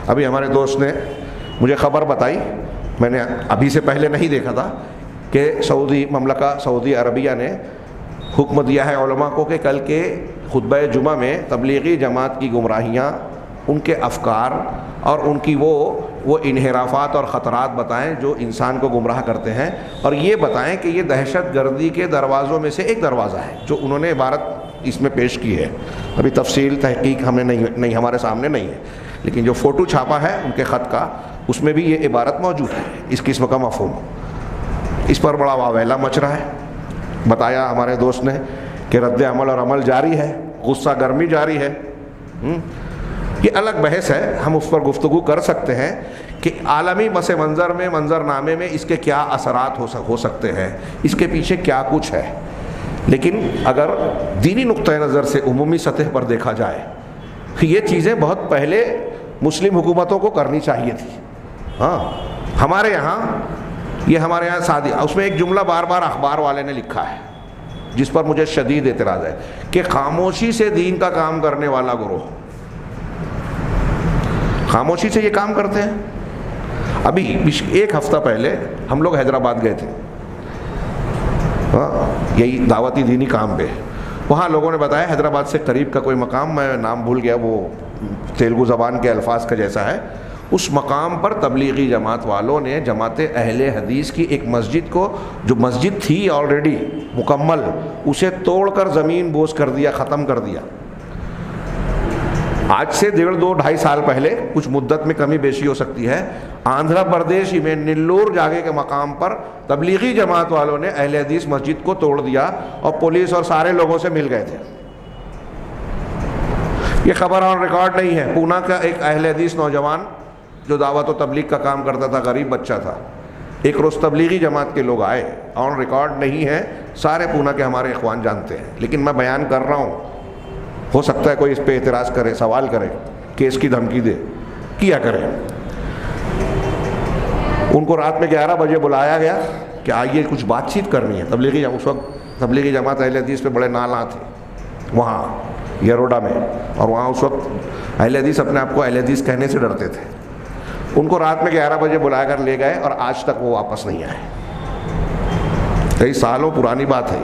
ابھی ہمارے دوست نے مجھے خبر بتائی، میں نے ابھی سے پہلے نہیں دیکھا تھا، کہ مملکہ سعودی عربیہ نے حکم دیا ہے علماء کو کہ کل کے خطبہ جمعہ میں تبلیغی جماعت کی گمراہیاں، ان کے افکار اور ان کی وہ انحرافات اور خطرات بتائیں جو انسان کو گمراہ کرتے ہیں، اور یہ بتائیں کہ یہ دہشت گردی کے دروازوں میں سے ایک دروازہ ہے، جو انہوں نے عبارت اس میں پیش کی ہے۔ ابھی تفصیل تحقیق ہمیں نہیں ہمارے سامنے نہیں ہے، لیکن جو فوٹو چھاپا ہے ان کے خط کا، اس میں بھی یہ عبارت موجود ہے، اس قسم کا مفہوم۔ اس پر بڑا واویلا مچ رہا ہے۔ بتایا ہمارے دوست نے کہ رد عمل اور عمل جاری ہے، غصہ گرمی جاری ہے۔ یہ الگ بحث ہے، ہم اس پر گفتگو کر سکتے ہیں کہ عالمی پس منظر میں، منظرنامے میں اس کے کیا اثرات ہو سکتے ہیں، اس کے پیچھے کیا کچھ ہے۔ لیکن اگر دینی نقطہ نظر سے عمومی سطح پر دیکھا جائے، یہ چیزیں بہت پہلے مسلم حکومتوں کو کرنی چاہیے تھی۔ ہاں، ہمارے یہاں سادی، اس میں ایک جملہ بار بار اخبار والے نے لکھا ہے جس پر مجھے شدید اعتراض ہے، کہ خاموشی سے دین کا کام کرنے والا گروہ، خاموشی سے یہ کام کرتے ہیں۔ ابھی ایک ہفتہ پہلے ہم لوگ حیدرآباد گئے تھے، یہی دعوتی دینی کام پہ۔ وہاں لوگوں نے بتایا حیدرآباد سے قریب کا کوئی مقام، میں نام بھول گیا، وہ تیلگو زبان کے الفاظ کا جیسا ہے، اس مقام پر تبلیغی جماعت والوں نے، جماعت اہل حدیث کی ایک مسجد کو، جو مسجد تھی آلریڈی مکمل، اسے توڑ کر زمین بوس کر دیا، ختم کر دیا۔ آج سے 1.5-2-2.5 سال پہلے، کچھ مدت میں کمی بیشی ہو سکتی ہے، آندھرا پردیش میں نلور جاگے کے مقام پر تبلیغی جماعت والوں نے اہل حدیث مسجد کو توڑ دیا اور پولیس اور سارے لوگوں سے مل گئے تھے۔ یہ خبر آن ریکارڈ نہیں ہے۔ پونا کا ایک اہل حدیث نوجوان جو دعوت و تبلیغ کا کام کرتا تھا، غریب بچہ تھا، ایک روز تبلیغی جماعت کے لوگ آئے، آن ریکارڈ نہیں ہے، سارے پونا کے ہمارے اخوان جانتے ہیں، لیکن میں بیان کر رہا ہوں، ہو سکتا ہے کوئی اس پہ اعتراض کرے، سوال کرے، کیس کی دھمکی دے، کیا کرے۔ ان کو رات میں 11 بجے بلایا گیا کہ آئیے کچھ بات چیت کرنی ہے۔ اس وقت تبلیغی جماعت اہل حدیث پہ بڑے نالاں تھے وہاں یروڈا میں، اور وہاں اس وقت اہل حدیث اپنے آپ کو اہل حدیث کہنے سے ڈرتے تھے۔ ان کو رات میں 11 بجے بلا کر لے گئے اور آج تک وہ واپس نہیں آئے۔ کئی سالوں پرانی بات ہے،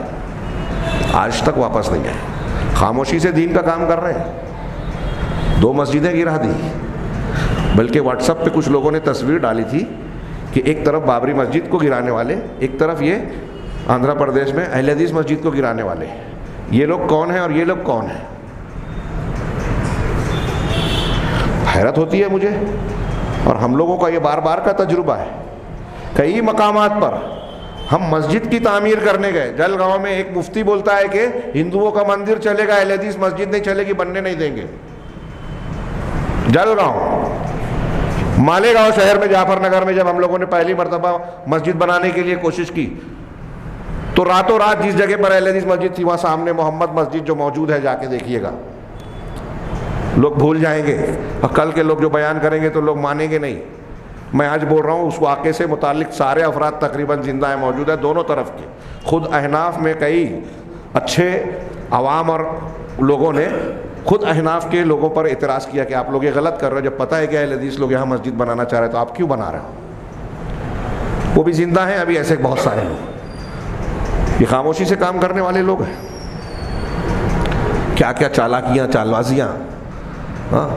آج تک واپس نہیں آئے۔ خاموشی سے دین کا کام کر رہے ہیں۔ 2 مسجدیں گرا دی، بلکہ واٹس ایپ پہ کچھ لوگوں نے تصویر ڈالی تھی کہ ایک طرف بابری مسجد کو گرانے والے، ایک طرف یہ آندھرا پردیش میں اہل حدیث مسجد کو گرانے والے۔ یہ لوگ کون ہیں اور یہ لوگ کون ہیں؟ حیرت ہوتی ہے مجھے، اور ہم لوگوں کا یہ بار بار کا تجربہ ہے۔ کئی مقامات پر ہم مسجد کی تعمیر کرنے گئے، جلگاؤں میں ایک مفتی بولتا ہے کہ ہندوؤں کا مندر چلے گا، اہل حدیث مسجد نہیں چلے گی، بننے نہیں دیں گے۔ جلگاؤں، مالیگاؤں شہر میں، جعفر نگر میں جب ہم لوگوں نے پہلی مرتبہ مسجد بنانے کے لیے کوشش کی تو راتوں رات جس جگہ پر اہل حدیث مسجد تھی وہاں سامنے محمد مسجد جو موجود ہے، جا کے دیکھیے گا، لوگ بھول جائیں گے، اور کل کے لوگ جو بیان کریں گے تو لوگ مانیں گے نہیں۔ میں آج بول رہا ہوں، اس واقعے سے متعلق سارے افراد تقریباً زندہ ہیں، موجود ہیں دونوں طرف کے۔ خود احناف میں کئی اچھے عوام اور لوگوں نے خود احناف کے لوگوں پر اعتراض کیا کہ آپ لوگ یہ غلط کر رہے ہو، جب پتہ ہے کہ اہل حدیث لوگ یہاں مسجد بنانا چاہ رہے ہیں تو آپ کیوں بنا رہے ہو؟ وہ بھی زندہ ہیں، ابھی ایسے بہت سارے لوگ، یہ خاموشی سے کام کرنے والے لوگ ہیں۔ کیا کیا چالاکیاں، چالبازیاں۔ ہاں،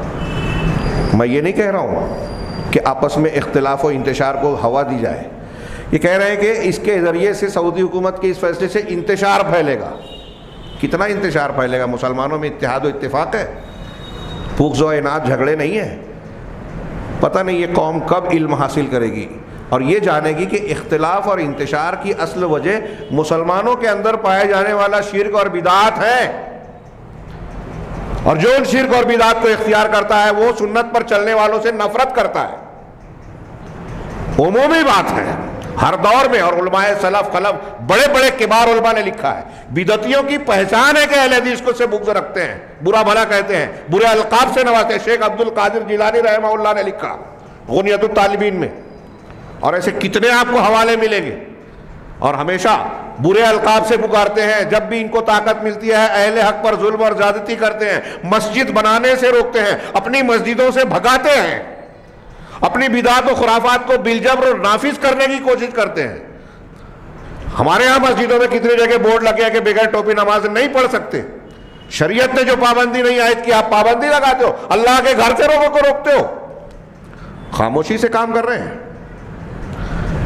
میں یہ نہیں کہہ رہا ہوں کہ آپس میں اختلاف و انتشار کو ہوا دی جائے، یہ کہہ رہے ہیں کہ اس کے ذریعے سے سعودی حکومت کے اس فیصلے سے انتشار پھیلے گا۔ کتنا انتشار پھیلے گا؟ مسلمانوں میں اتحاد و اتفاق ہے، بغض و عناد، جھگڑے نہیں ہیں۔ پتہ نہیں یہ قوم کب علم حاصل کرے گی اور یہ جانے گی کہ اختلاف اور انتشار کی اصل وجہ مسلمانوں کے اندر پائے جانے والا شرک اور بدعات ہے، اور جو ان شرک اور بدعات کو اختیار کرتا ہے وہ سنت پر چلنے والوں سے نفرت کرتا ہے۔ عمومی بات ہے، ہر دور میں، اور علماء سلف خلف بڑے بڑے کبار علماء نے لکھا ہے، بدعتیوں کی پہچان ہے کہ اہل حدیث کو سے بغض رکھتے ہیں، برا بھلا کہتے ہیں، برے القاب سے نوازتے ہیں۔ شیخ عبد القادر جیلانی رحمہ اللہ نے لکھا غنیۃ الطالبین میں، اور ایسے کتنے آپ کو حوالے ملیں گے، اور ہمیشہ برے القاب سے پکارتے ہیں۔ جب بھی ان کو طاقت ملتی ہے اہل حق پر ظلم اور زیادتی کرتے ہیں، مسجد بنانے سے روکتے ہیں، اپنی مسجدوں سے بھگاتے ہیں۔ اپنی بدعات و خرافات کو بالجبر نافذ کرنے کی کوشش کرتے ہیں. ہمارے ہاں مسجدوں میں کتنی جگہ بورڈ لگے کہ بغیر ٹوپی نماز نہیں پڑھ سکتے. شریعت نے جو پابندی نہیں عائد کی آپ پابندی لگاتے ہو, اللہ کے گھر سے لوگوں کو روکتے ہو. خاموشی سے کام کر رہے ہیں.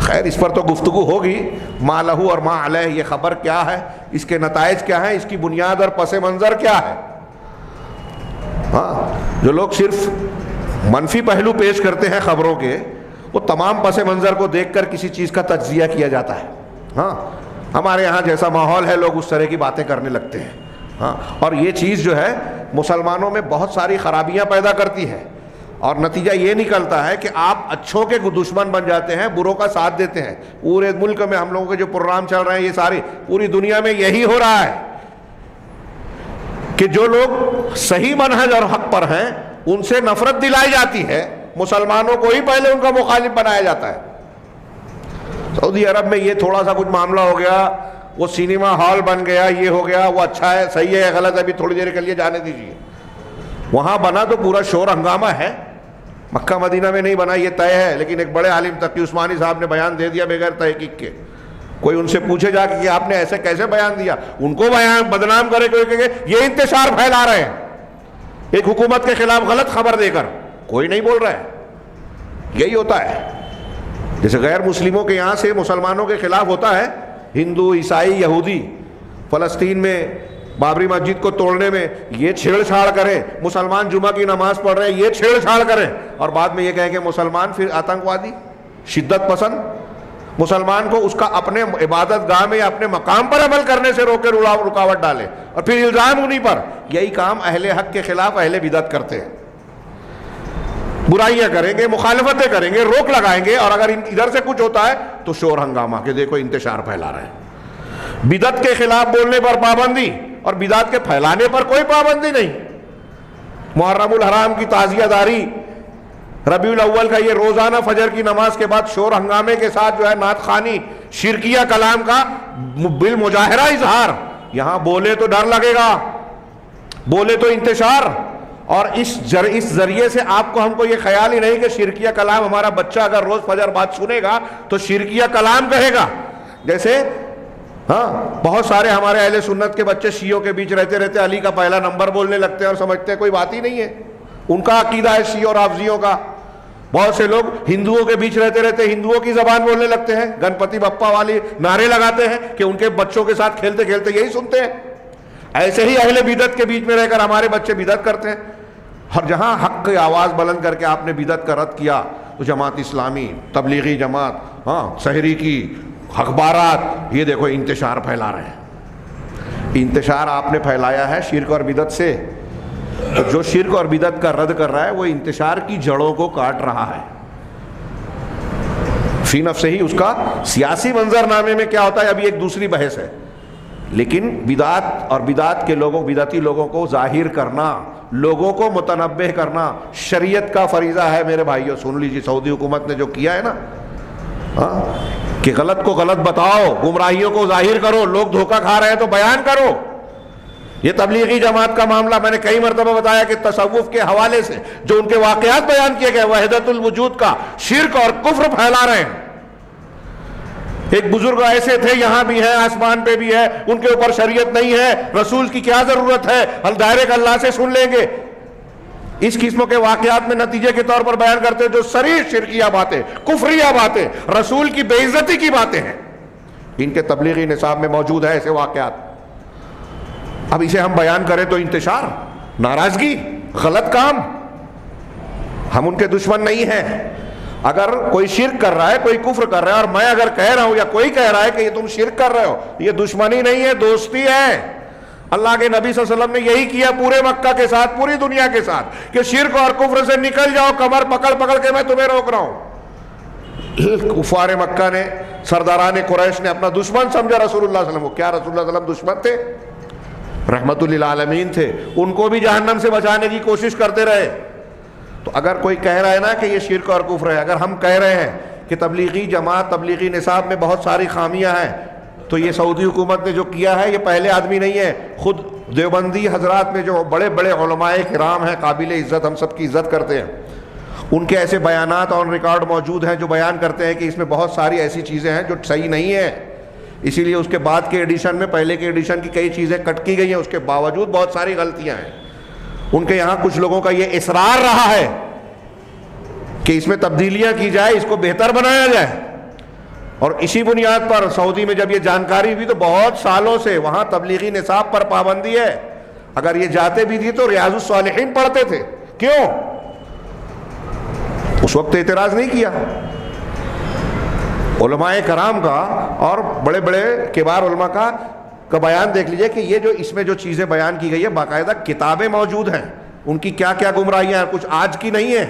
خیر اس پر تو گفتگو ہوگی. ما لہو اور ما علیہ, یہ خبر کیا ہے, اس کے نتائج کیا ہیں, اس کی بنیاد اور پس منظر کیا ہے. ہاں جو لوگ صرف منفی پہلو پیش کرتے ہیں خبروں کے, وہ تمام پس منظر کو دیکھ کر کسی چیز کا تجزیہ کیا جاتا ہے. ہاں ہمارے یہاں جیسا ماحول ہے لوگ اس طرح کی باتیں کرنے لگتے ہیں. ہاں اور یہ چیز جو ہے مسلمانوں میں بہت ساری خرابیاں پیدا کرتی ہے, اور نتیجہ یہ نکلتا ہے کہ آپ اچھوں کے دشمن بن جاتے ہیں, بروں کا ساتھ دیتے ہیں. پورے ملک میں ہم لوگوں کے جو پروگرام چل رہے ہیں, یہ ساری پوری دنیا میں یہی ہو رہا ہے کہ جو لوگ صحیح منہج اور حق پر ہیں ان سے نفرت دلائی جاتی ہے, مسلمانوں کو ہی پہلے ان کا مخالف بنایا جاتا ہے. سعودی عرب میں یہ تھوڑا سا کچھ معاملہ ہو گیا, وہ سینما ہال بن گیا, یہ ہو گیا, وہ اچھا ہے, صحیح ہے, غلط ہے, ابھی تھوڑی دیر کے لیے جانے دیجیے. وہاں بنا تو پورا شور ہنگامہ ہے, مکہ مدینہ میں نہیں بنا, یہ طے ہے. لیکن ایک بڑے عالم تقی عثمانی صاحب نے بیان دے دیا بغیر تحقیق کے. کوئی ان سے پوچھے جا کے کہ آپ نے ایسے کیسے بیان دیا, ان کو بیان بدنام کرے کہ یہ انتشار پھیلا رہے ہیں ایک حکومت کے خلاف غلط خبر دے کر. کوئی نہیں بول رہا ہے. یہی ہوتا ہے جیسے غیر مسلموں کے یہاں سے مسلمانوں کے خلاف ہوتا ہے, ہندو, عیسائی, یہودی فلسطین میں بابری مسجد کو توڑنے میں یہ چھیڑ چھاڑ کریں, مسلمان جمعہ کی نماز پڑھ رہے ہیں یہ چھیڑ چھاڑ کریں, اور بعد میں یہ کہیں کہ مسلمان پھر آتنکوادی, شدت پسند. مسلمان کو اس کا اپنے عبادت گاہ میں یا اپنے مقام پر عمل کرنے سے روکے رکاوٹ ڈالے, اور پھر الزام انہی پر. یہی کام اہل حق کے خلاف اہل بدعت کرتے ہیں. برائیاں کریں گے, مخالفتیں کریں گے, روک لگائیں گے, اور اگر ادھر سے کچھ ہوتا ہے تو شور ہنگامہ کہ دیکھو انتشار پھیلا رہے ہیں. بدعت کے خلاف بولنے پر پابندی اور بدعت کے پھیلانے پر کوئی پابندی نہیں. محرم الحرام کی تعزیہ داری, ربیع الاول کا یہ روزانہ فجر کی نماز کے بعد شور ہنگامے کے ساتھ جو ہے نعت خوانی, شرکیہ کلام کا بالمجاہرہ اظہار. یہاں بولے تو ڈر لگے گا, بولے تو انتشار, اور اس ذریعے سے آپ کو ہم کو یہ خیال ہی نہیں کہ شرکیہ کلام ہمارا بچہ اگر روز فجر بعد سنے گا تو شرکیہ کلام کہے گا. جیسے ہاں بہت سارے ہمارے اہل سنت کے بچے شیعوں کے بیچ رہتے رہتے علی کا پہلا نمبر بولنے لگتے ہیں اور سمجھتے ہیں کوئی بات ہی نہیں ہے. ان کا عقیدہ ہے شیعہ اور رافضیوں کا. بہت سے لوگ ہندوؤں کے بیچ رہتے رہتے ہندوؤں کی زبان بولنے لگتے ہیں, گنپتی بپا والی نعرے لگاتے ہیں کہ ان کے بچوں کے ساتھ کھیلتے کھیلتے یہی سنتے ہیں. ایسے ہی اہل بدعت کے بیچ میں رہ کر ہمارے بچے بدعت کرتے ہیں. اور جہاں حق کی آواز بلند کر کے آپ نے بدعت کا رد کیا تو جماعت اسلامی, تبلیغی جماعت, ہاں سحری کی اخبارات, یہ دیکھو انتشار پھیلا رہے ہیں. انتشار آپ نے پھیلایا ہے شرک اور بدعت سے. تو جو شرک اور بدعت کا رد کر رہا ہے وہ انتشار کی جڑوں کو کاٹ رہا ہے. فی نفسہ ہی اس کا سیاسی منظر نامے میں کیا ہوتا ہے ابھی ایک دوسری بحث ہے, لیکن بدعت اور بدعت کے لوگوں, بدعتی لوگوں کو ظاہر کرنا, لوگوں کو متنبہ کرنا شریعت کا فریضہ ہے. میرے بھائیوں سن لیجیے, سعودی حکومت نے جو کیا ہے نا, کہ غلط کو غلط بتاؤ, گمراہیوں کو ظاہر کرو, لوگ دھوکہ کھا رہے ہیں تو بیان کرو. یہ تبلیغی جماعت کا معاملہ میں نے کئی مرتبہ بتایا کہ تصوف کے حوالے سے جو ان کے واقعات بیان کیے گئے, وحدت الوجود کا شرک اور کفر پھیلا رہے ہیں. ایک بزرگ ایسے تھے, یہاں بھی ہیں, آسمان پہ بھی ہے, ان کے اوپر شریعت نہیں ہے, رسول کی کیا ضرورت ہے, ہم ڈائریکٹ اللہ سے سن لیں گے. اس قسم کے واقعات میں نتیجے کے طور پر بیان کرتے ہیں جو صریح شرکیہ باتیں, کفریہ باتیں, رسول کی بے عزتی کی باتیں ہیں. ان کے تبلیغی نصاب میں موجود ہے ایسے واقعات. اب اسے ہم بیان کریں تو انتشار, ناراضگی, غلط کام. ہم ان کے دشمن نہیں ہیں. اگر کوئی شرک کر رہا ہے, کوئی کفر کر رہا ہے, اور میں اگر کہہ رہا ہوں یا کوئی کہہ رہا ہے کہ یہ تم شرک کر رہے ہو, یہ دشمنی نہیں ہے, دوستی ہے. اللہ کے نبی صلی اللہ علیہ وسلم نے یہی کیا پورے مکہ کے ساتھ, پوری دنیا کے ساتھ, کہ شرک اور کفر سے نکل جاؤ, کمر پکڑ پکڑ کے میں تمہیں روک رہا ہوں. کفار مکہ نے, سرداران قریش نے اپنا دشمن سمجھا رسول اللہ صلی اللہ علیہ وسلم کو. کیا رسول اللہ صلی اللہ علیہ وسلم دشمن تھے؟ رحمت للعالمین تھے. ان کو بھی جہنم سے بچانے کی کوشش کرتے رہے. تو اگر کوئی کہہ رہا ہے نا کہ یہ شرک اور کفر ہے, اگر ہم کہہ رہے ہیں کہ تبلیغی جماعت, تبلیغی نصاب میں بہت ساری خامیاں ہیں, تو یہ سعودی حکومت نے جو کیا ہے یہ پہلے آدمی نہیں ہے. خود دیوبندی حضرات میں جو بڑے بڑے علماء کرام ہیں, قابل عزت, ہم سب کی عزت کرتے ہیں, ان کے ایسے بیانات آن ریکارڈ موجود ہیں جو بیان کرتے ہیں کہ اس میں بہت ساری ایسی چیزیں ہیں جو صحیح نہیں ہیں، اسی لیے اس کے بعد کے ایڈیشن میں پہلے کے ایڈیشن کی کئی چیزیں کٹ کی گئی ہیں، اس کے باوجود بہت ساری غلطیاں ہیں۔ ان کے یہاں کچھ لوگوں کا یہ اصرار رہا ہے کہ اس میں تبدیلیاں کی جائے، اس کو بہتر بنایا جائے، اور اسی بنیاد پر سعودی میں جب یہ جانکاری ہوئی تو بہت سالوں سے وہاں تبلیغی نصاب پر پابندی ہے، اگر یہ جاتے بھی تھی تو ریاض الصالحین پڑھتے تھے۔ کیوں؟ اس وقت اعتراض نہیں کیا علماء کرام کا اور بڑے بڑے کبار علماء کا بیان دیکھ لیجئے کہ یہ جو اس میں جو چیزیں بیان کی گئی ہے باقاعدہ کتابیں موجود ہیں، ان کی کیا کیا گمراہیاں ہیں، کچھ آج کی نہیں ہیں۔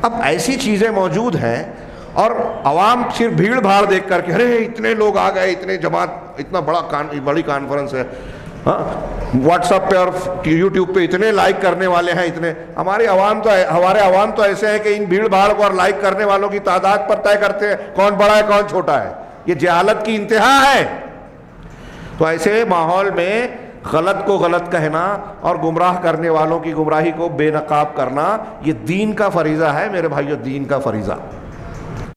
اب ایسی چیزیں موجود ہیں اور عوام صرف بھیڑ بھاڑ دیکھ کر کے ارے اتنے لوگ آ گئے، اتنے جماعت، اتنا بڑی کانفرنس ہے، ہاں واٹس ایپ پہ اور یوٹیوب پہ اتنے لائک کرنے والے ہیں، اتنے ہمارے عوام تو ایسے ہیں کہ ان بھیڑ بھاڑ کو اور لائک کرنے والوں کی تعداد پر طے کرتے ہیں کون بڑا ہے کون چھوٹا ہے۔ یہ جہالت کی انتہا ہے۔ تو ایسے ماحول میں غلط کو غلط کہنا اور گمراہ کرنے والوں کی گمراہی کو بے نقاب کرنا یہ دین کا فریضہ ہے میرے بھائیو، دین کا فریضہ۔